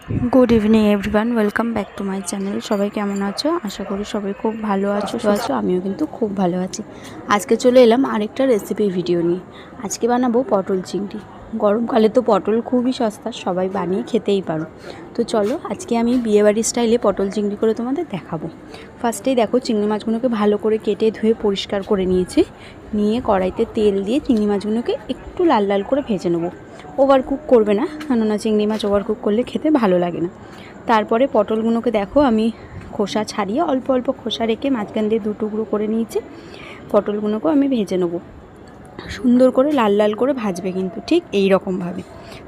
Good evening everyone welcome back to my channel. सबाई केमन आछो? आशा करी सबाई खूब भालो आछो। आमिओ किन्तु खूब भालो आछि। आजके चले एलाम आरेकटा रेसिपि भिडियो निये। आजके बानाबो पटल चिंगड़ी। गरमकाले तो पटल खूबই सस्ता, सबाई बानिয়ে খেতেই পারো। तो चलो आजके आमी बिये बाड़ी स्टाइले पटल चिंगड़ी करे तोमादेर देखाबो। फार्स्टेই देखो चिंगड़ी माछगुलोके भालो करे केटे धुए परिष्कार करे निয়েছি। निये कड़ाइते तेल दिए चिंगड़ी माछगुलोके एकटू लाल लाल करे भेजे नेब। ओभार कुक करबे ना, केनना चिंगड़ी माछ ओभार कुक करले खेते भालो लागे ना। तारपरे पटलगुलोके देखो आमी खोसा छाड़िए अल्प अल्प खोसा रेखे माछखान दिए दु टुकरो करे निয়েছি। पटलगुलोके आमी भेजे नेब, सुंदर करे लाल लाल करे भाजबे किन्तु ठीक এই রকম ভাবে।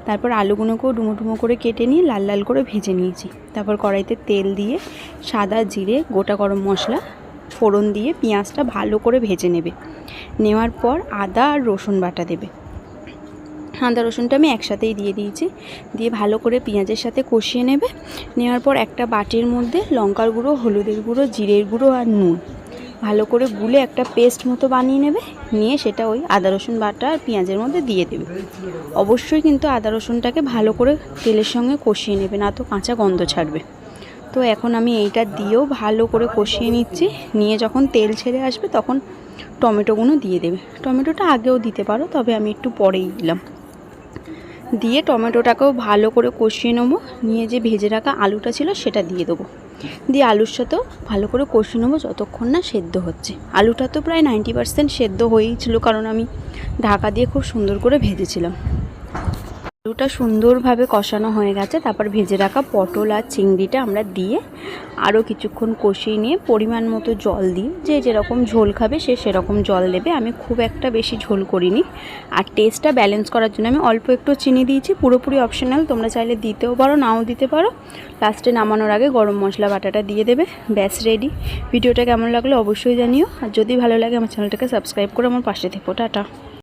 তারপর আলুগুলোকেও ডুমো ডুমো করে কেটে নিয়ে লাল লাল করে ভেজে নিয়েছি। তারপর কড়াইতে তেল দিয়ে সাদা জিরে গোটা গরম মশলা ফোড়ন দিয়ে পেঁয়াজটা ভালো করে ভেজে নেবে। নেওয়ার পর আদা আর রসুন বাটা দেবে। আদা রসুনটা আমি একসাথেই দিয়ে দিয়েছি। দিয়ে ভালো করে পেঁয়াজের সাথে কষিয়ে নেবে। নেওয়ার পর একটা বাটির মধ্যে লঙ্কার গুঁড়ো, হলুদের গুঁড়ো, জিরের গুঁড়ো আর নুন ভালো করে গুলে একটা পেস্ট মতো বানিয়ে নেবে। নিয়ে সেটা ওই আদা রসুন বাটা আর পেঁয়াজের মধ্যে দিয়ে দেবে। অবশ্যই কিন্তু আদা রসুনটাকে ভালো করে তেলের সঙ্গে কষিয়ে নেবে, না তো কাঁচা গন্ধ ছাড়বে। তো এখন আমি এইটা দিয়েও ভালো করে কষিয়ে নিচ্ছি। নিয়ে যখন তেল ছেড়ে আসবে তখন টমেটোগুলো দিয়ে দেবে। টমেটোটা আগেও দিতে পারো, তবে আমি একটু পরেই দিলাম। দিয়ে টমেটোটাকেও ভালো করে কষিয়ে নেব। নিয়ে যে ভেজে রাখা আলুটা ছিল সেটা দিয়ে দেবো। দিয়ে আলুর সাথেও ভালো করে কষিয়ে নেবো যতক্ষণ না সেদ্ধ হচ্ছে। আলুটা তো প্রায় 90% সেদ্ধ হয়েই ছিল, কারণ আমি ঢাকা দিয়ে খুব সুন্দর করে ভেজেছিলাম। আলুটা সুন্দরভাবে কষানো হয়ে গেছে। তারপর ভেজে রাখা পটল আর চিংড়িটা আমরা দিয়ে আরও কিছুক্ষণ কষিয়ে নিয়ে পরিমাণ মতো জল দিই। যে যেরকম ঝোল খাবে সে সেরকম জল দেবে। আমি খুব একটা বেশি ঝোল করিনি। আর টেস্টটা ব্যালেন্স করার জন্য আমি অল্প একটু চিনি দিয়েছি, পুরোপুরি অপশনাল, তোমরা চাইলে দিতেও পারো নাও দিতে পারো। লাস্টে নামানোর আগে গরম মশলা বাটাটা দিয়ে দেবে। ব্যাস রেডি। ভিডিওটা কেমন লাগলো অবশ্যই জানিও। আর যদি ভালো লাগে আমার চ্যানেলটাকে সাবস্ক্রাইব করে আমার পাশে থেকো। টাটা।